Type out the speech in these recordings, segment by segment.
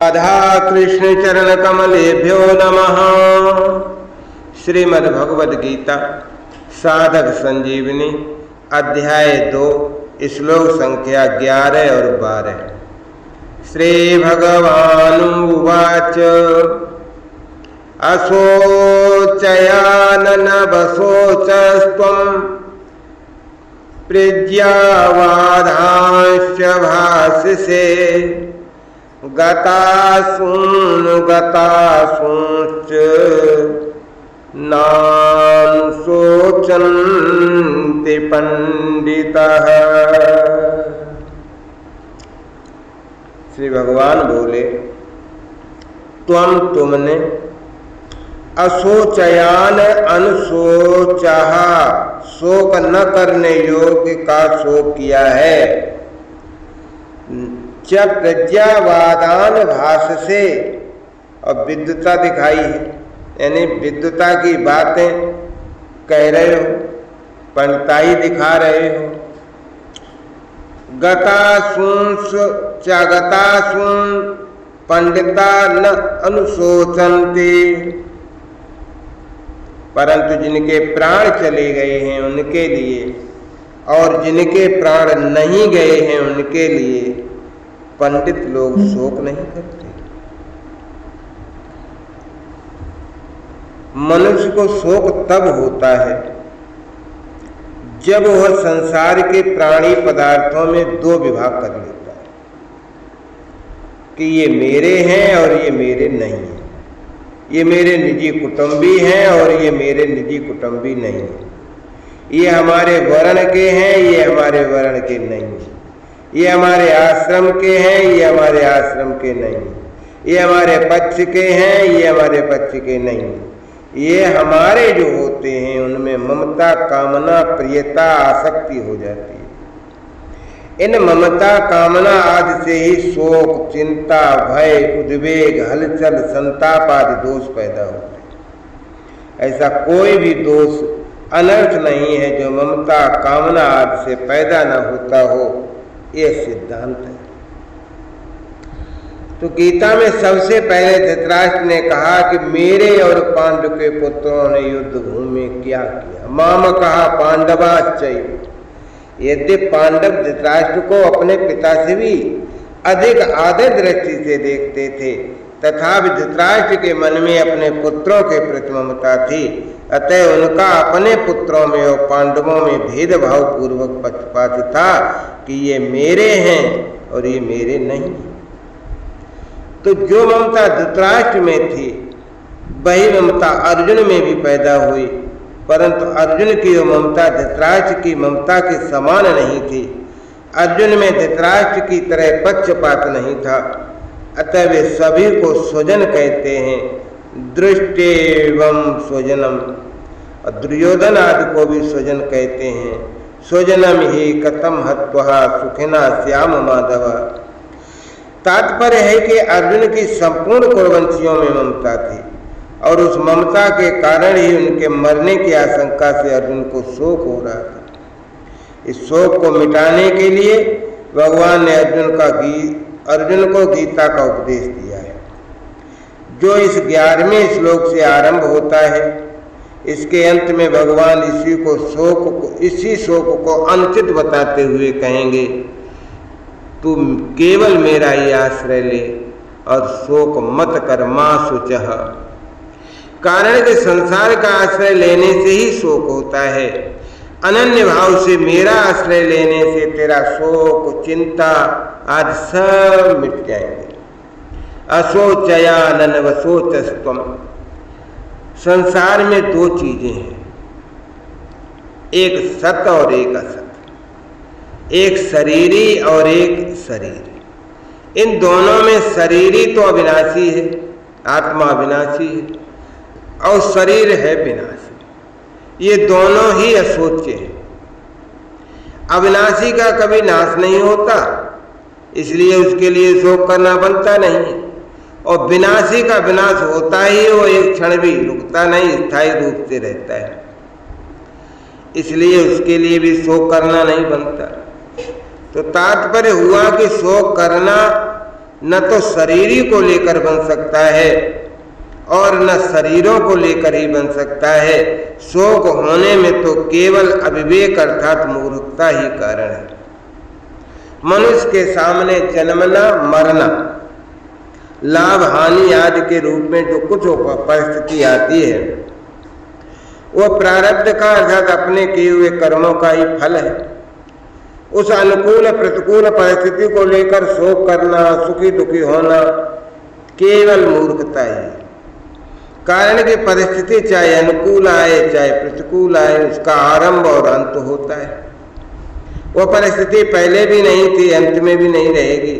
राधा कृष्ण चरण कमलेभ्यो नमः। श्रीमद्भगवद गीता साधक संजीवनी अध्याय 2 श्लोक संख्या 11 और 12। श्री भगवानुवाच अशोचयाननवशोचस्त्वं प्रिज्यावादांश्च भाषसे गतासूंश्च नानुशोचन्ति पंडितः। श्री भगवान बोले, तुमने अशोचयान अनुशोचः शोक न करने योग्य का शोक किया है। जब प्रज्ञावादान भाषसे और विद्वता दिखाई है, यानी विद्वता की बातें कह रहे हो, पंडिताई दिखा रहे हो। गतासून पंडिता न अनुशोचन्ति, परंतु जिनके प्राण चले गए हैं उनके लिए और जिनके प्राण नहीं गए हैं उनके लिए पंडित लोग शोक नहीं करते। मनुष्य को शोक तब होता है जब वह संसार के प्राणी पदार्थों में दो विभाग कर लेता है कि ये मेरे हैं और ये मेरे नहीं हैं, ये मेरे निजी कुटुंबी हैं और ये मेरे निजी कुटुंबी नहीं हैं, ये हमारे वर्ण के हैं, ये हमारे वर्ण के नहीं हैं, ये हमारे आश्रम के हैं, ये हमारे आश्रम के नहीं, ये हमारे पक्ष के हैं, ये हमारे पक्ष के नहीं। ये हमारे जो होते हैं उनमें ममता, कामना, प्रियता, आसक्ति हो जाती है। इन ममता, कामना आदि से ही शोक, चिंता, भय, उद्वेग, हलचल, संताप आदि दोष पैदा होते हैं। ऐसा कोई भी दोष अनर्थ नहीं है जो ममता, कामना आदि से पैदा न होता हो, ये सिद्धांत है। तो गीता में सबसे पहले धृतराष्ट्र ने कहा कि मेरे और पांडु के पुत्रों ने युद्ध भूमि में क्या किया। माम कहा पांडवाश्चैव। यद्य पांडव धृतराष्ट्र को अपने पिता से भी अधिक आदर दृष्टि से देखते थे, तथापि धृतराष्ट्र के मन में अपने पुत्रों के प्रति ममता थी। अतः उनका अपने पुत्रों में और पांडवों में भेदभाव पूर्वक पक्षपात था कि ये मेरे हैं और ये मेरे नहीं। तो जो ममता धृतराष्ट्र में थी वही ममता अर्जुन में भी पैदा हुई, परंतु अर्जुन की वो ममता धृतराष्ट्र की ममता के समान नहीं थी। अर्जुन में धृतराष्ट्र की तरह पक्षपात नहीं था। अतः वे सभी को स्वजन कहते हैं। दृष्टेवं स्वजनम, और दुर्योधन आदि को भी स्वजन कहते हैं। स्वजनम ही कथम हत्वा सुखिना श्याम माधव। तात्पर्य है कि अर्जुन की संपूर्ण कुरुवंशियों में ममता थी और उस ममता के कारण ही उनके मरने की आशंका से अर्जुन को शोक हो रहा था। इस शोक को मिटाने के लिए भगवान ने अर्जुन को गीता का उपदेश दिया है, जो इस 11वें श्लोक से आरंभ होता है। इसके अंत में भगवान इसी शोक को अनुचित बताते हुए कहेंगे, तू केवल मेरा ही आश्रय ले और शोक मत कर मां शुचः। कारण के संसार का आश्रय लेने से ही शोक होता है। अनन्य भाव से मेरा आश्रय लेने से तेरा शोक, चिंता आदि सब मिट जाएंगे। अशोचयाननवशोचस्त्वम्। संसार में दो चीजें हैं, एक सत और एक असत, एक शरीरी और एक शरीर। इन दोनों में शरीरी तो अविनाशी है, आत्मा अविनाशी है, और शरीर है विनाशी। ये दोनों ही अशोच्य हैं। अविनाशी का कभी नाश नहीं होता, इसलिए उसके लिए शोक करना बनता नहीं है। और विनाशी का विनाश होता ही, वो एक क्षण भी रुकता नहीं, स्थायी रूप से रहता है, इसलिए उसके लिए भी शोक करना नहीं बनता। तो तात्पर्य हुआ कि शोक करना न तो शरीरी को लेकर बन सकता है और न शरीरों को लेकर ही बन सकता है। शोक होने में तो केवल अविवेक अर्थात मूर्खता ही कारण है। मनुष्य के सामने जन्मना, मरना, लाभ हानि आदि के रूप में जो कुछ परिस्थिति आती है वो प्रारब्ध का अर्थात अपने किए हुए कर्मों का ही फल है। उस अनुकूल प्रतिकूल परिस्थिति को लेकर शोक करना, सुखी दुखी होना केवल मूर्खता ही। कारण की परिस्थिति चाहे अनुकूल आए चाहे प्रतिकूल आए, उसका आरंभ और अंत होता है। वो परिस्थिति पहले भी नहीं थी, अंत में भी नहीं रहेगी।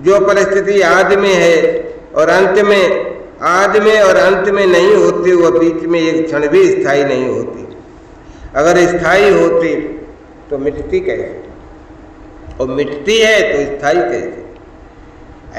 जो परिस्थिति आदि में है और अंत में, आदि में और अंत में नहीं होती, वह बीच में एक क्षण भी स्थायी नहीं होती। अगर स्थायी होती तो मिटती कैसे, और मिटती है तो स्थायी कैसे।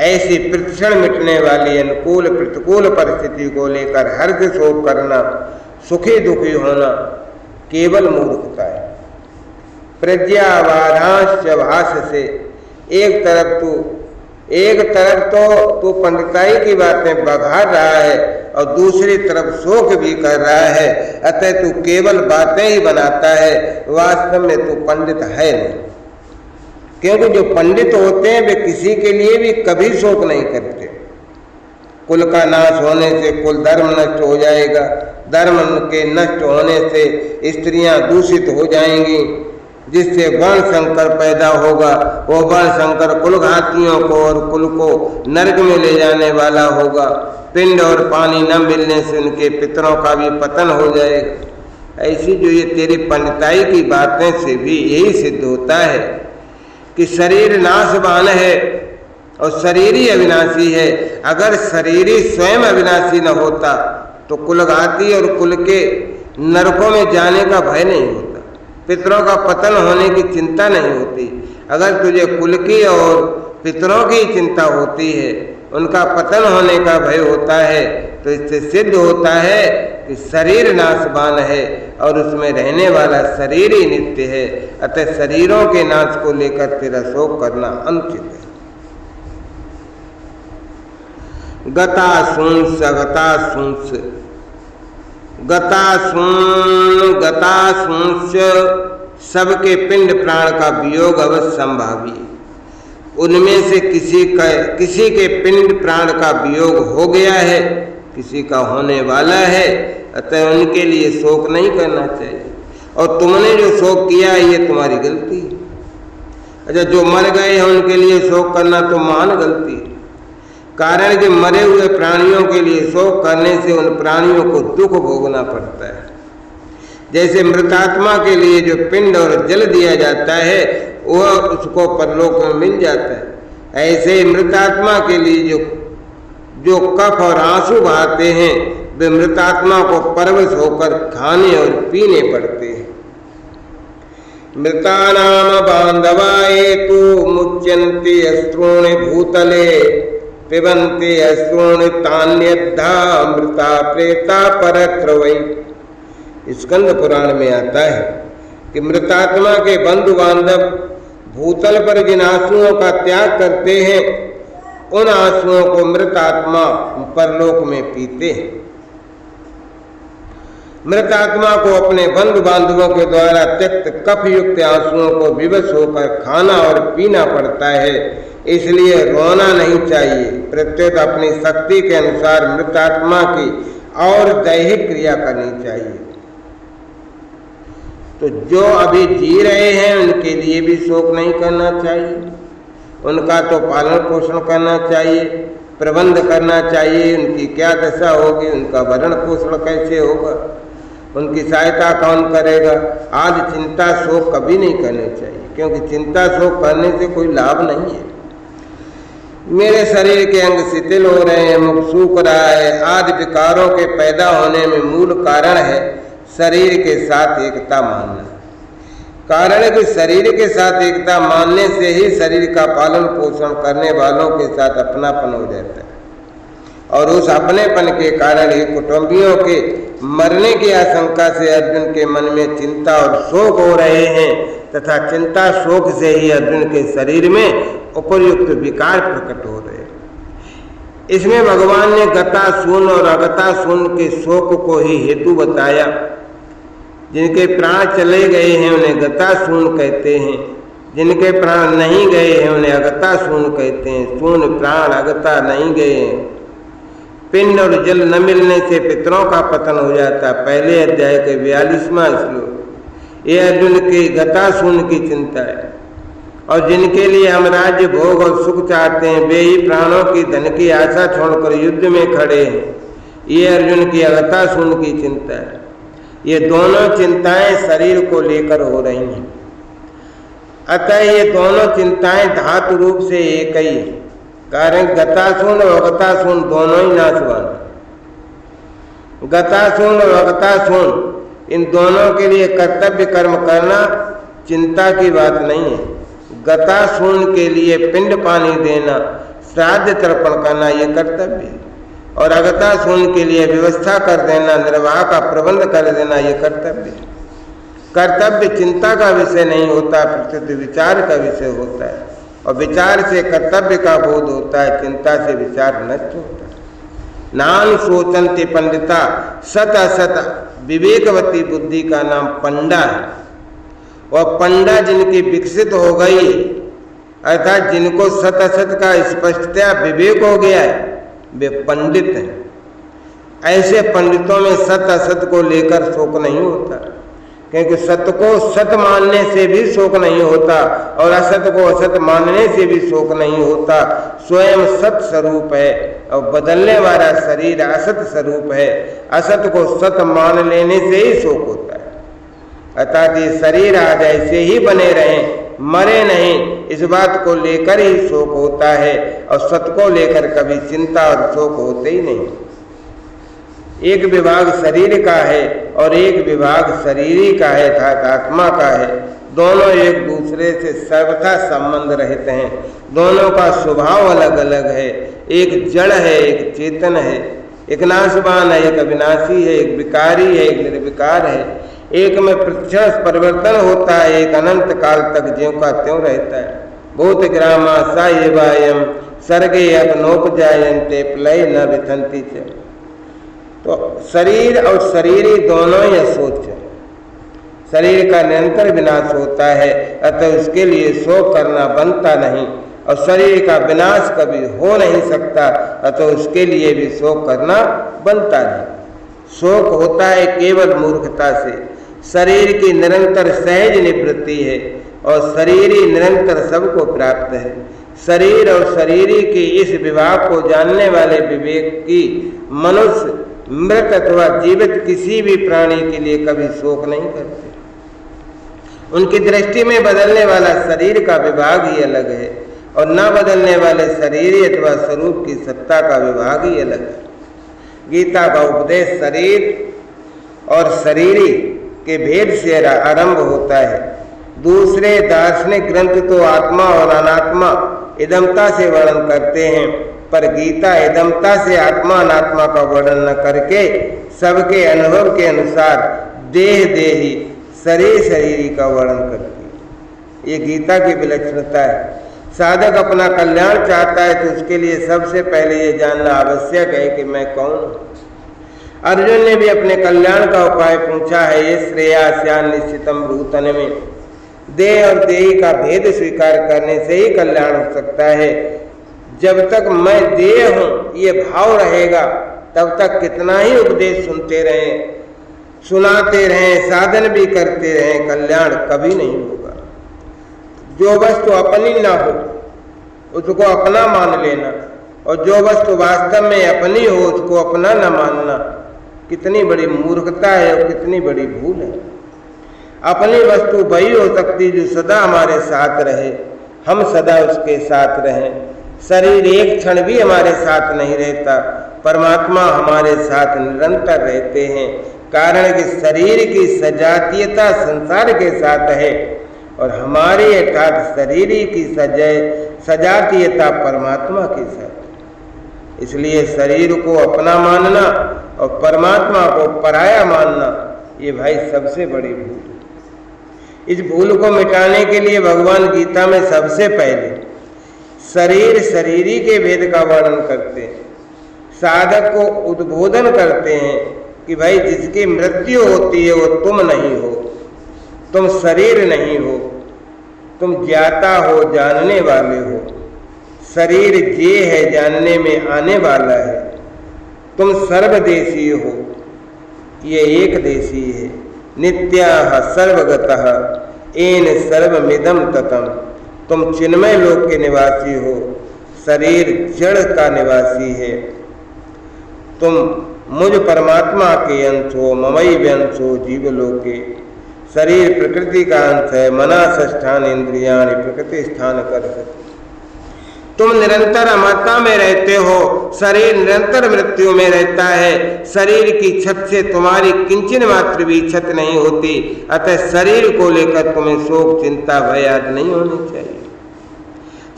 ऐसी प्रतिक्षण मिटने वाली अनुकूल प्रतिकूल परिस्थिति को लेकर हर्ष शोक करना, सुखी दुखी होना केवल मूर्खता है। प्रज्ञावादांश भाष से एक तरफ तो तू पंडिताई की बातें बघार रहा है और दूसरी तरफ शोक भी कर रहा है। अतः तू केवल बातें ही बनाता है, वास्तव में तू पंडित है नहीं। क्योंकि जो पंडित होते हैं वे किसी के लिए भी कभी शोक नहीं करते। कुल का नाश होने से कुल धर्म नष्ट हो जाएगा, धर्म के नष्ट होने से स्त्रियां दूषित हो जाएंगी, जिससे वर्ण संकर पैदा होगा। वो वर्ण संकर कुलघातियों को और कुल को नरक में ले जाने वाला होगा। पिंड और पानी न मिलने से उनके पितरों का भी पतन हो जाएगा। ऐसी जो ये तेरी पंडिताई की बातें से भी यही सिद्ध होता है कि शरीर नाशवान है और शरीर ही अविनाशी है। अगर शरीर ही स्वयं अविनाशी न होता तो कुलघाती और कुल के नरकों में जाने का भय नहीं होता, पितरों का पतन होने की चिंता नहीं होती। अगर तुझे कुल की और पितरों की चिंता होती है, उनका पतन होने का भय होता है, तो इससे सिद्ध होता है कि शरीर नाशवान है और उसमें रहने वाला शरीर ही नित्य है। अतः शरीरों के नाश को लेकर तेरा शोक करना अनुचित है। गता सुंस गता सुंस, गता सुंस सबके पिंड प्राण का वियोग अवश्य संभावी। उनमें से किसी के पिंड प्राण का वियोग हो गया है, किसी का होने वाला है। अतः उनके लिए शोक नहीं करना चाहिए। और तुमने जो शोक किया है ये तुम्हारी गलती है। अच्छा, जो मर गए हैं उनके लिए शोक करना तो महान गलती है। कारण कि मरे हुए प्राणियों के लिए शोक करने से उन प्राणियों को दुख भोगना पड़ता है। जैसे मृतात्मा के लिए जो पिंड और जल दिया जाता है वह उसको परलोक में मिल जाता है, ऐसे मृतात्मा के लिए जो कफ और आंसू बहाते हैं वे मृतात्मा को परवश होकर खाने और पीने पड़ते हैं। मृतानाम बांधवाए तु मुच्यन्ते अश्रूणि भूतले पिबन्ते अश्रूणि तान्यद्धा मृता प्रेता परत्र वै। स्कंद पुराण में आता है कि मृतात्मा के बंधु बांधव भूतल पर जिन आंसुओं का त्याग करते हैं उन आंसुओं को मृतात्मा परलोक में पीते हैं। मृतात्मा को अपने बंधु बांधवों के द्वारा त्यक्त कफ युक्त आंसुओं को विवश होकर खाना और पीना पड़ता है। इसलिए रोना नहीं चाहिए, प्रत्युत अपनी शक्ति के अनुसार मृतात्मा की और दैहिक क्रिया करनी चाहिए। तो जो अभी जी रहे हैं उनके लिए भी शोक नहीं करना चाहिए, उनका तो पालन पोषण करना चाहिए, प्रबंध करना चाहिए। उनकी क्या दशा होगी, उनका भरण पोषण कैसे होगा, उनकी सहायता कौन करेगा, आज चिंता शोक कभी नहीं करने चाहिए। क्योंकि चिंता शोक करने से कोई लाभ नहीं है। मेरे शरीर के अंग शिथिल हो रहे हैं, मुख सूख रहा है, आदि विकारों के पैदा होने में मूल कारण है शरीर के साथ एकता मानना। कारण है कि शरीर के साथ एकता मानने से ही शरीर का पालन पोषण करने वालों के साथ अपनापन हो जाता है। और उस अपनेपन के कारण ही कुटुंबियों के मरने की आशंका से अर्जुन के मन में चिंता और शोक हो रहे हैं, तथा चिंता शोक से ही अर्जुन के शरीर में उपयुक्त विकार प्रकट हो रहे हैं। इसमें भगवान ने गतासून और अगतासून के शोक को ही हेतु बताया। जिनके प्राण चले गए हैं उन्हें गतासून कहते हैं, जिनके प्राण नहीं गए हैं उन्हें अगतासून कहते हैं। सून प्राण, अगता नहीं गए हैं। पिंड और जल न मिलने से पितरों का पतन हो जाता। पहले अध्याय के 42वां श्लोक। ये अर्जुन की गतासून की चिंता है। और जिनके लिए हम राज्य, भोग और सुख चाहते हैं, वे ही प्राणों की धन की आशा छोड़कर युद्ध में खड़े हैं। ये अर्जुन की अगतासून की चिंता है। ये दोनों चिंताएं शरीर को लेकर हो रही हैं। अतः ये दोनों चिंताएं धातु रूप से एक ही है। कारण गतासून और अगतासून दोनों ही नाशवान। गतासून और अगतासून इन दोनों के लिए कर्तव्य कर्म करना चिंता की बात नहीं है। गतासून के लिए पिंड पानी देना, श्राद्ध तर्पण करना ये कर्तव्य है। और अगतासून के लिए व्यवस्था कर देना, निर्वाह का प्रबंध कर देना ये कर्तव्य है। कर्तव्य चिंता का विषय नहीं होता, प्रकृति विचार का विषय होता है। और विचार से कर्तव्य का बोध होता है, चिंता से विचार नष्ट होता है। नान सोचन्ति पंडिता सत असत विवेकवती बुद्धि का नाम पंडा है। और पंडा जिनकी विकसित हो गई, अर्थात जिनको सत असत का स्पष्टतया विवेक हो गया है, वे पंडित हैं। ऐसे पंडितों में सत असत को लेकर शोक नहीं होता, क्योंकि सत्य को सत्य मानने से भी शोक नहीं होता और असत को असत मानने से भी शोक नहीं होता। स्वयं सत स्वरूप है और बदलने वाला शरीर असत स्वरूप है। असत को सत्य मान लेने से ही शोक होता है। अर्थात ये शरीर आज ऐसे ही बने रहें, मरे नहीं, इस बात को लेकर ही शोक होता है। और सत्य को लेकर कभी चिंता और शोक होते ही नहीं। एक विभाग शरीर का है और एक विभाग शरीरी का है, अर्थात आत्मा का है। दोनों एक दूसरे से सर्वथा संबंध रहते हैं। दोनों का स्वभाव अलग अलग है। एक जड़ है, एक चेतन है। एक नाशवान है, एक अविनाशी है। एक विकारी है, एक निर्विकार है। एक में प्रतिक्षण परिवर्तन होता है, एक अनंत काल तक ज्यों का त्यों रहता है। भूत ग्रामा सायवायम सर्गे अपनोपजायन्ते प्रलय न विथंति च। तो शरीर और शरीरी दोनों ही असोच है। शरीर का निरंतर विनाश होता है, अतः उसके लिए शोक करना बनता नहीं। और शरीर का विनाश कभी हो नहीं सकता, अतः उसके लिए भी शोक करना बनता नहीं। शोक होता है केवल मूर्खता से। शरीर की निरंतर सहज निवृत्ति है और शरीरी निरंतर सबको प्राप्त है। शरीर और शरीरी की इस विभाग को जानने वाले विवेक की मनुष्य मृत अथवा जीवित किसी भी प्राणी के लिए कभी शोक नहीं करते। उनकी दृष्टि में बदलने वाला शरीर का विभाग ही अलग है और न बदलने वाले शरीर अथवा स्वरूप की सत्ता का विभाग ही अलग है। गीता का उपदेश शरीर और शरीरी के भेद से आरंभ होता है। दूसरे दार्शनिक ग्रंथ तो आत्मा और अनात्मा इदमता से वर्णन करते हैं, पर गीता इदमता से आत्मा अनात्मा का वर्णन न करके सबके अनुभव के अनुसार देह देही शरीर शरीरी का वर्णन करती है। ये गीता की विलक्षणता है। साधक अपना कल्याण चाहता है तो उसके लिए सबसे पहले ये जानना आवश्यक है कि मैं कौन हूँ। अर्जुन ने भी अपने कल्याण का उपाय पूछा है। ये श्रेयास्यान निश्चितम ब्रूतन में देह और देही का भेद स्वीकार करने से ही कल्याण हो सकता है। जब तक मैं देह हूँ ये भाव रहेगा, तब तक कितना ही उपदेश सुनते रहें, सुनाते रहें, साधन भी करते रहें, कल्याण कभी नहीं होगा। जो वस्तु अपनी ना हो उसको अपना मान लेना और जो वस्तु वास्तव में अपनी हो उसको अपना न मानना कितनी बड़ी मूर्खता है और कितनी बड़ी भूल है। अपनी वस्तु वही हो सकती जो सदा हमारे साथ रहे, हम सदा उसके साथ रहें। शरीर एक क्षण भी हमारे साथ नहीं रहता, परमात्मा हमारे साथ निरंतर रहते हैं। कारण कि शरीर की सजातीयता संसार के साथ है और हमारी अर्थात शरीरी की सजातीयता परमात्मा के साथ। इसलिए शरीर को अपना मानना और परमात्मा को पराया मानना ये भाई सबसे बड़ी भूल है। इस भूल को मिटाने के लिए भगवान गीता में सबसे पहले शरीर शरीरी के भेद का वर्णन करते हैं। साधक को उद्बोधन करते हैं कि भाई जिसकी मृत्यु होती है वो तुम नहीं हो, तुम शरीर नहीं हो, तुम ज्ञाता हो, जानने वाले हो। शरीर जे है, जानने में आने वाला है। तुम सर्वदेशी हो, ये एक देशी है। नित्याः सर्वगतः येन सर्वमिदं ततं। तुम चिन्मय लोक के निवासी हो, शरीर जड़ का निवासी है। तुम मुझ परमात्मा के अंश हो, ममैव अंशो जीवलोके। शरीर प्रकृति का अंश है। मना षष्ठानि इंद्रियाणि प्रकृति स्थान कर्षति। तुम निरंतर अमरता में रहते हो, शरीर निरंतर मृत्यु में रहता है। शरीर की छत से तुम्हारी किंचन मात्र भी छत नहीं होती। अतः शरीर को लेकर तुम्हें शोक, चिंता, भय आदि नहीं होनी चाहिए।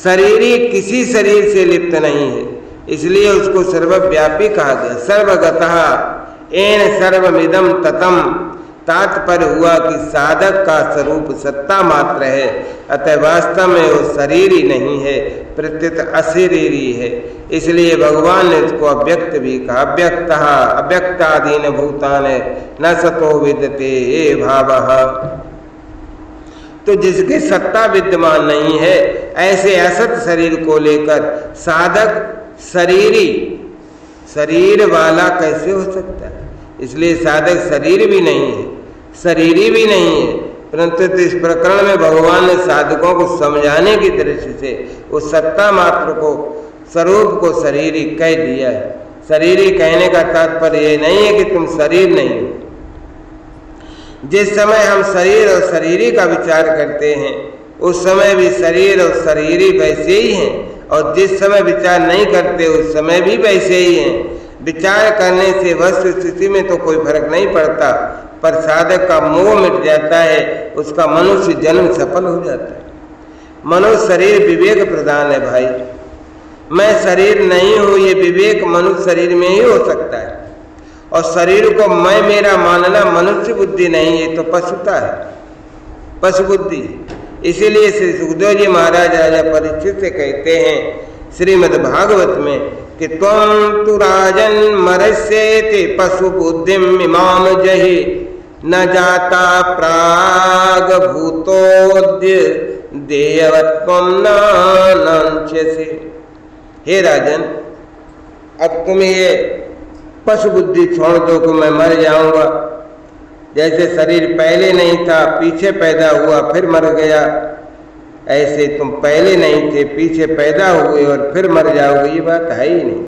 शरीरी किसी शरीर से लिप्त नहीं है, इसलिए उसको सर्वव्यापी कहा गया। सर्वगतः येन सर्वमिदं ततं। तात्पर्य हुआ कि साधक का स्वरूप सत्ता मात्र है, अतः वास्तव में वो शरीर ही नहीं है, प्रत्युत अशरीरी है। इसलिए भगवान ने उसको अव्यक्त भी कहा। अव्यक्तः अव्यक्तादीन भूतानि न सतो विद्यते ये भावः। तो जिसकी सत्ता विद्यमान नहीं है, ऐसे असत शरीर को लेकर साधक शरीर वाला कैसे हो सकता है? इसलिए साधक शरीर भी नहीं है, शरीरी भी नहीं है। परंतु इस प्रकरण में भगवान ने साधकों को समझाने की दृष्टि से उस सत्ता मात्र को, स्वरूप को शरीरी कह दिया है। शरीरी कहने का तात्पर्य ये नहीं है कि तुम शरीर नहीं हो। जिस समय हम शरीर और शरीरी का विचार करते हैं, उस समय भी शरीर और शरीरी वैसे ही हैं, और जिस समय विचार नहीं करते उस समय भी वैसे ही हैं। विचार करने से वस्तु स्थिति में तो कोई फर्क नहीं पड़ता, पर साधक का मोह मिट जाता है, उसका मनुष्य जन्म सफल हो जाता है। मनुष्य शरीर विवेक प्रदान है भाई। मैं शरीर नहीं हूँ, ये विवेक मनुष्य शरीर में ही हो सकता है। और शरीर को मैं मेरा मानना मनुष्य बुद्धि नहीं, ये तो पशुता है, पशु बुद्धि। इसीलिए श्री सुखदेव जी महाराज राजा परीक्षित से कहते हैं श्रीमद् भागवत में कि त्वं तु राजन मरस्येति पशु बुद्धिम इमाम जहि न जाता प्राग भूतोद्य देयवत्वं नानंस्यसि। हे राजन, अब तुम ये पशु बुद्धि छोड़ दो कि मैं मर जाऊंगा। जैसे शरीर पहले नहीं था, पीछे पैदा हुआ फिर मर गया, ऐसे तुम पहले नहीं थे, पीछे पैदा हुए और फिर मर जाओगे, ये बात है ही नहीं।